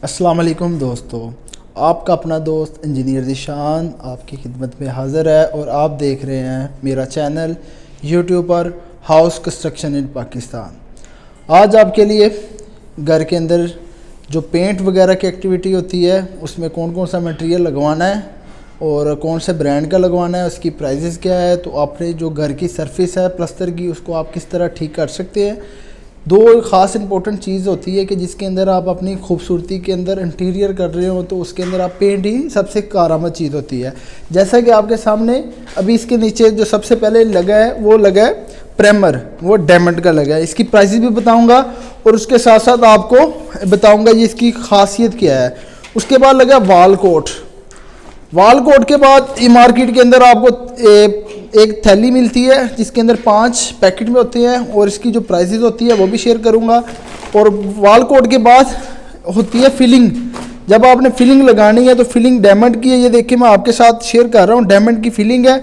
अस्सलाम वालेकुम दोस्तों, आपका अपना दोस्त इंजीनियर ज़ीशान आपकी खिदमत में हाज़िर है और आप देख रहे हैं मेरा चैनल यूट्यूब पर हाउस कंस्ट्रक्शन इन पाकिस्तान। आज आपके लिए घर के अंदर जो पेंट वगैरह की एक्टिविटी होती है उसमें कौन कौन सा मटेरियल लगवाना है और कौन से ब्रांड का लगवाना है, उसकी प्राइसेस क्या है, तो आपने जो घर की सरफेस है प्लस्तर की उसको आप किस तरह ठीक कर सकते हैं। दो ख़ास इंपॉर्टेंट चीज़ होती है कि जिसके अंदर आप अपनी खूबसूरती के अंदर इंटीरियर कर रहे हो तो उसके अंदर आप पेंट ही सबसे कारआमद चीज़ होती है। जैसा कि आपके सामने अभी इसके नीचे जो सबसे पहले लगा है वो लगा है प्राइमर, वो डायमंड का लगा है। इसकी प्राइसेस भी बताऊंगा और उसके साथ साथ आपको बताऊंगा ये इसकी खासियत क्या है। उसके बाद लगा वाल कोट। वाल कोट के बाद ये मार्केट के अंदर आपको एक थैली मिलती है जिसके अंदर 5 पैकेट में होते हैं और इसकी जो प्राइसेस होती है वो भी शेयर करूंगा। और वाल कोट के बाद होती है फिलिंग। जब आपने फिलिंग लगानी है तो फिलिंग डायमंड की है, ये देखिए मैं आपके साथ शेयर कर रहा हूँ, डायमंड की फिलिंग है।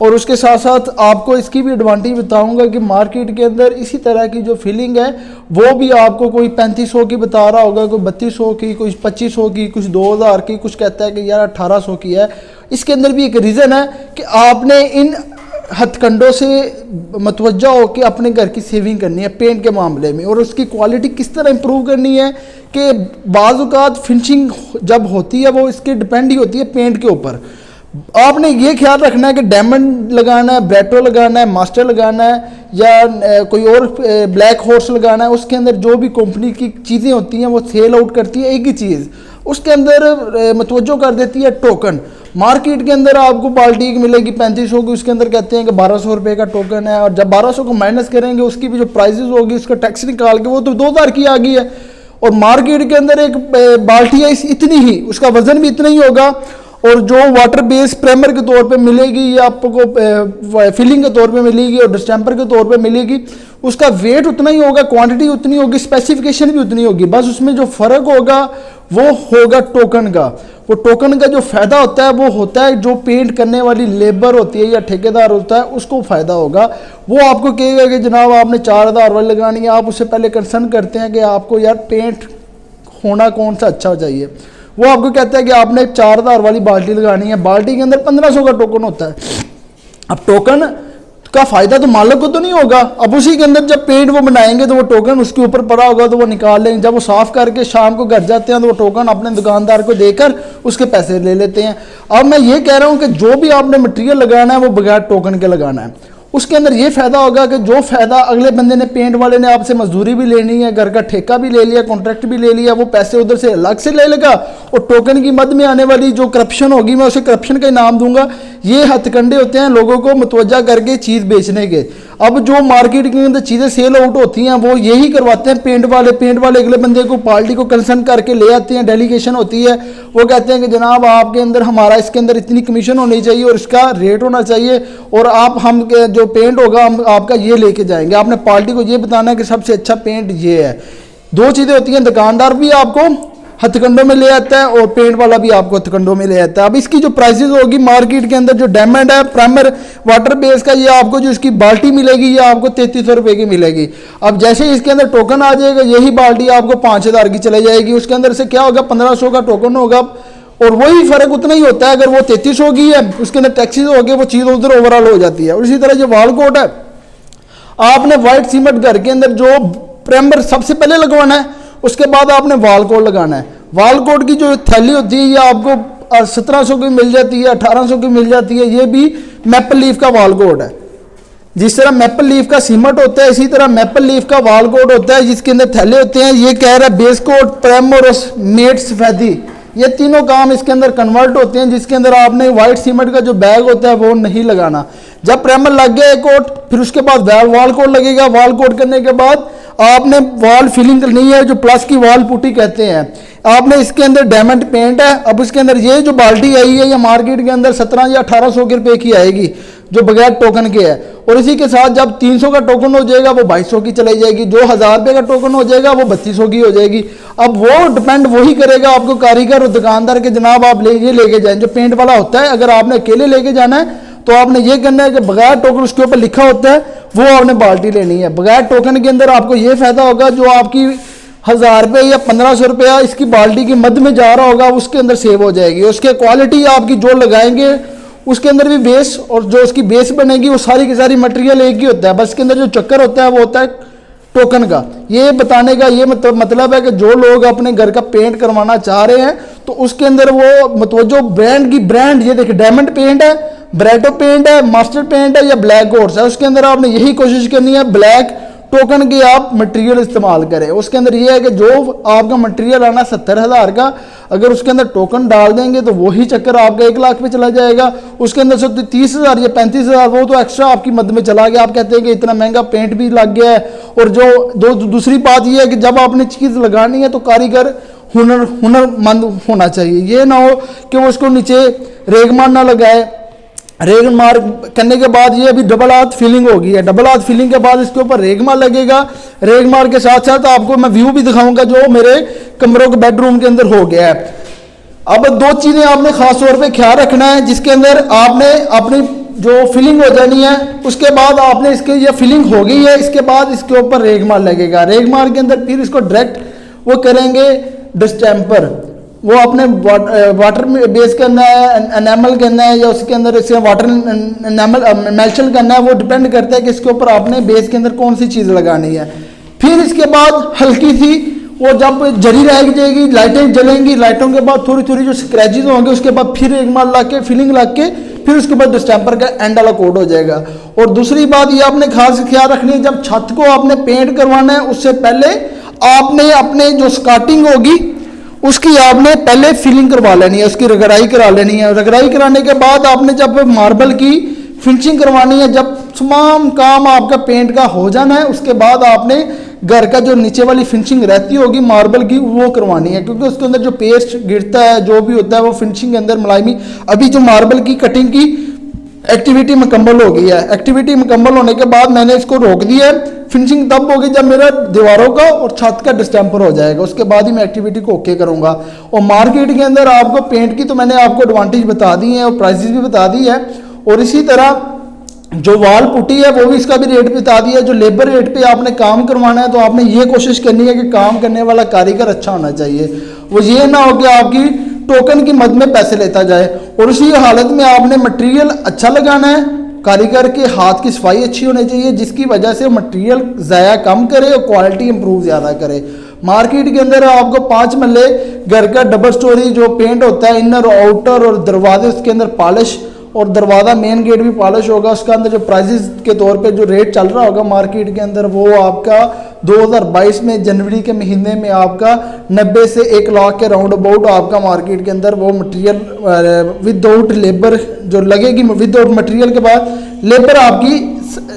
और उसके साथ साथ आपको इसकी भी एडवांटेज बताऊंगा कि मार्केट के अंदर इसी तरह की जो फिलिंग है वो भी आपको कोई 3500 की बता रहा होगा, कोई 3200 की, कुछ 2500 की, कुछ 2000 की, कुछ कहता है कि यार 1800 की है। इसके अंदर भी एक रीज़न है कि आपने इन हथकंडों से मतवज्जा हो कि अपने घर की सेविंग करनी है पेंट के मामले में और उसकी क्वालिटी किस तरह इंप्रूव करनी है कि बाज़ औक़ात फिनिशिंग जब होती है वो इसके डिपेंड ही होती है पेंट के ऊपर। आपने ये ख्याल रखना है कि डायमंड लगाना है, ब्रेटो लगाना है, मास्टर लगाना है या कोई और ब्लैक हॉर्स लगाना है। उसके अंदर जो भी कंपनी की चीज़ें होती हैं वो सेल आउट करती है एक ही चीज़, उसके अंदर मतवज्जो कर देती है टोकन। मार्केट के अंदर आपको बाल्टी की मिलेगी 3500 की, उसके अंदर कहते हैं कि 1200 रुपये का टोकन है और जब 1200 को माइनस करेंगे उसकी भी जो प्राइसेस होगी उसका टैक्स निकाल के वो तो 2000 की आ गई है। और मार्केट के अंदर एक बाल्टी है इतनी ही, उसका वजन भी इतना ही होगा और जो वाटर बेस प्राइमर के तौर पे मिलेगी या आपको फिलिंग के तौर पे मिलेगी और डिस्टेंपर के तौर पे मिलेगी, उसका वेट उतना ही होगा, क्वांटिटी उतनी होगी, स्पेसिफिकेशन भी उतनी होगी। बस उसमें जो फ़र्क होगा वो होगा टोकन का। वो टोकन का जो फ़ायदा होता है वो होता है जो पेंट करने वाली लेबर होती है या ठेकेदार होता है उसको फ़ायदा होगा। वो आपको कहेगा कि जनाब आपने 4000 वाली लगानी है, आप उससे पहले कंसर्न करते हैं कि आपको यार पेंट होना कौन सा अच्छा चाहिए। वो आपको कहता है कि आपने 4000 वाली बाल्टी लगानी है, बाल्टी के अंदर 1500 का टोकन होता है। अब टोकन का फ़ायदा तो मालिक को तो नहीं होगा, अब उसी के अंदर जब पेंट वो बनाएंगे तो वो टोकन उसके ऊपर पड़ा होगा तो वो निकाल लेंगे। जब वो साफ़ करके शाम को घर जाते हैं तो वो टोकन अपने दुकानदार को देकर उसके पैसे ले लेते हैं। अब मैं ये कह रहा हूँ कि जो भी आपने मटेरियल लगाना है वो बगैर टोकन के लगाना है। उसके अंदर ये फ़ायदा होगा कि जो फ़ायदा अगले बंदे ने, पेंट वाले ने आपसे मजदूरी भी लेनी है, घर का ठेका भी ले लिया, कॉन्ट्रैक्ट भी ले लिया, वो पैसे उधर से अलग से ले लेगा और टोकन की मद में आने वाली जो करप्शन होगी मैं उसे करप्शन का इनाम दूंगा। ये हथकंडे होते हैं लोगों को मुतवज्जा करके चीज़ बेचने के। अब जो मार्केट के अंदर चीज़ें सेल आउट होती हैं वो यही करवाते हैं पेंट वाले अगले बंदे को, पार्टी को कंसर्न करके ले आते हैं, डेलीगेशन होती है, वो कहते हैं कि जनाब आपके अंदर हमारा इसके अंदर इतनी कमीशन होनी चाहिए और इसका रेट होना चाहिए और आप हम जो पेंट होगा हम आपका ये लेके जाएंगे। आपने पार्टी को ये बताना है कि सबसे अच्छा पेंट ये है। दो चीज़ें होती हैं, दुकानदार भी आपको हथकंडों में ले आता है और पेंट वाला भी आपको हथकंडों में ले आता है। अब इसकी जो प्राइसेस होगी मार्केट के अंदर, जो डायमंड है प्राइमर वाटर बेस का, ये आपको जो इसकी बाल्टी मिलेगी ये आपको 3300 रुपये की मिलेगी। अब जैसे इसके अंदर टोकन आ जाएगा यही बाल्टी आपको 5000 की चले जाएगी। उसके अंदर से क्या होगा, 1500 का टोकन होगा और वही फ़र्क उतना ही होता है। अगर वो 3300 की है उसके अंदर टैक्सेस हो गए, वो चीज़ उधर ओवरऑल हो जाती है। और इसी तरह जो वाल कोट है, आपने वाइट सीमेंट घर के अंदर जो प्राइमर सबसे पहले लगवाना है, उसके बाद आपने वाल कोट लगाना है। वाल कोट की जो थैली होती है ये आपको 1700 की मिल जाती है, 1800 की मिल जाती है। ये भी मैपल लीफ का वाल कोट है। जिस तरह मैपल लीफ का सीमेंट होता है इसी तरह मैपल लीफ का वाल कोट होता है जिसके अंदर थैले होते हैं। ये कह रहा है बेस कोट, प्राइमर और मेट सफेदी, ये तीनों काम इसके अंदर कन्वर्ट होते हैं जिसके अंदर आपने वाइट सीमेंट का जो बैग होता है वो नहीं लगाना। जब प्राइमर लग गया एक कोट फिर उसके बाद वाल कोट लगेगा। वाल कोट करने के बाद आपने वॉल फिलिंग करनी है, जो प्लस की वॉल पुट्टी कहते हैं। आपने इसके अंदर डायमंड पेंट है। अब उसके अंदर ये जो बाल्टी आई है ये मार्केट के अंदर 17 या 1800 रुपये की आएगी जो बगैर टोकन के है। और इसी के साथ जब 300 का टोकन हो जाएगा वो 2200 की चली जाएगी, जो 1000 रुपये का टोकन हो जाएगा वो 3200 की हो जाएगी। अब वो डिपेंड वही करेगा आपको कारीगर और दुकानदार के, जनाब आप ये लेके जाएं। जो पेंट वाला होता है अगर आपने अकेले लेके जाना है तो आपने ये करना है कि बगैर टोकन, उसके ऊपर लिखा होता है वो आपने बाल्टी लेनी है। बगैर टोकन के अंदर आपको ये फायदा होगा जो आपकी 1000 रुपये या 1500 रुपया इसकी बाल्टी की मद में जा रहा होगा, उसके अंदर सेव हो जाएगी। उसके क्वालिटी आपकी जो लगाएंगे उसके अंदर भी बेस, और जो उसकी बेस बनेगी वो सारी की सारी मटेरियल एक ही होता है, बस के अंदर जो चक्कर होता है वो होता है टोकन का। ये बताने का ये मतलब है कि जो लोग अपने घर का पेंट करवाना चाह रहे हैं तो उसके अंदर वो मतलब जो ब्रांड ये देखिए डायमंड पेंट है, ब्रेटो पेंट है, मास्टर पेंट है या ब्लैक गोर्स है, उसके अंदर आपने यही कोशिश करनी है ब्लैक टोकन की आप मटेरियल इस्तेमाल करें। उसके अंदर ये है कि जो आपका मटेरियल आना 70,000 का, अगर उसके अंदर टोकन डाल देंगे तो वही चक्कर आपका 1 लाख पे चला जाएगा। उसके अंदर से 30,000 या 35,000 वो तो एक्स्ट्रा आपकी मद में चला गया। आप कहते हैं कि इतना महंगा पेंट भी लग गया है। और जो दूसरी बात ये है कि जब आपने चीज़ लगानी है तो कारीगर हुनरमंद होना चाहिए। ये ना हो कि वो उसको नीचे रेगमार ना लगाए। रेगमार करने के बाद ये अभी डबल हाथ फिलिंग होगी है, डबल हाथ फिलिंग के बाद इसके ऊपर रेगमार लगेगा। रेगमार के साथ साथ आपको मैं व्यू भी दिखाऊंगा जो मेरे कमरों के बेडरूम के अंदर हो गया है। अब 2 चीज़ें आपने खास तौर पे ख्याल रखना है, जिसके अंदर आपने अपनी जो फिलिंग हो जानी है उसके बाद आपने इसके ये फिलिंग हो गई है, इसके बाद इसके ऊपर रेगमार लगेगा। रेगमार के अंदर फिर इसको डायरेक्ट वो करेंगे डिस्टेम्पर, वो अपने वाटर में बेस करना है, एनामल करना है या उसके अंदर इसके वाटर एनामल मेल्शन करना है, वो डिपेंड करता है कि इसके ऊपर आपने बेस के अंदर कौन सी चीज़ लगानी है। फिर इसके बाद हल्की सी वो जब जरी रह जाएगी, लाइटें जलेंगी, लाइटों के बाद थोड़ी थोड़ी जो स्क्रैचेज होंगे उसके बाद फिर एक माल ला के फिलिंग ला के फिर उसके बाद डिस्टेम्पर का एंड वाला कोड हो जाएगा। और दूसरी बात ये आपने खास ख्याल रखनी है, जब छत को आपने पेंट करवाना है उससे पहले आपने अपने जो स्कार्टिंग होगी उसकी आपने पहले फिलिंग करवा लेनी है, उसकी रगड़ाई करा लेनी है। रगड़ाई कराने के बाद आपने जब मार्बल की फिनिशिंग करवानी है, जब तमाम काम आपका पेंट का हो जाना है उसके बाद आपने घर का जो नीचे वाली फिनिशिंग रहती होगी मार्बल की वो करवानी है, क्योंकि उसके अंदर जो पेस्ट गिरता है जो भी होता है वो फिनिशिंग के अंदर मुलायमी। अभी जो मार्बल की कटिंग की एक्टिविटी मुकम्मल हो गई है। एक्टिविटी मुकम्मल होने के बाद मैंने इसको रोक दिया है। फिनिशिंग तब होगी जब मेरा दीवारों का और छत का डिस्टेम्पर हो जाएगा, उसके बाद ही मैं एक्टिविटी को ओके करूंगा। और मार्केट के अंदर आपको पेंट की तो मैंने आपको एडवांटेज बता दी है और प्राइसेस भी बता दी है, और इसी तरह जो वॉल पुट्टी है वो भी इसका भी रेट बता दिया। जो लेबर रेट पे आपने काम करवाना है तो आपने ये कोशिश करनी है कि काम करने वाला कारीगर अच्छा होना चाहिए, वो ये ना हो कि आपकी टोकन की मद में पैसे लेता जाए। और उसी हालत में आपने मटेरियल अच्छा लगाना है, कारीगर के हाथ की सफाई अच्छी होनी चाहिए जिसकी वजह से मटेरियल ज़ाया कम करे और क्वालिटी इंप्रूव ज़्यादा करे। मार्केट के अंदर आपको 5 महले घर का डबल स्टोरी जो पेंट होता है, इनर और आउटर और दरवाजे उसके अंदर पॉलिश और दरवाज़ा मेन गेट भी पॉलिश होगा। उसका अंदर जो प्राइसेस के तौर पे जो रेट चल रहा होगा मार्केट के अंदर वो आपका 2022 में जनवरी के महीने में आपका 90 से 1 लाख के राउंड अबाउट आपका मार्केट के अंदर वो मटेरियल विदाउट लेबर जो लगेगी, विदाउट मटेरियल के बाद लेबर आपकी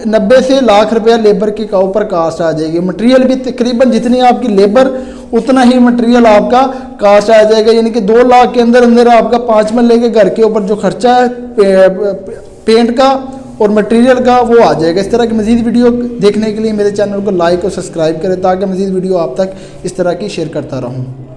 90 से लाख रुपया लेबर के ऊपर कास्ट आ जाएगी। मटेरियल भी तकरीबन जितनी आपकी लेबर उतना ही मटेरियल आपका कास्ट आ जाएगा, यानी कि 2 लाख के अंदर अंदर आपका 5 महले के घर के ऊपर जो खर्चा है पेंट का और मटेरियल का वो आ जाएगा। इस तरह की मज़ीद वीडियो देखने के लिए मेरे चैनल को लाइक और सब्सक्राइब करें ताकि मज़ीद वीडियो आप तक इस तरह की शेयर करता रहूँ।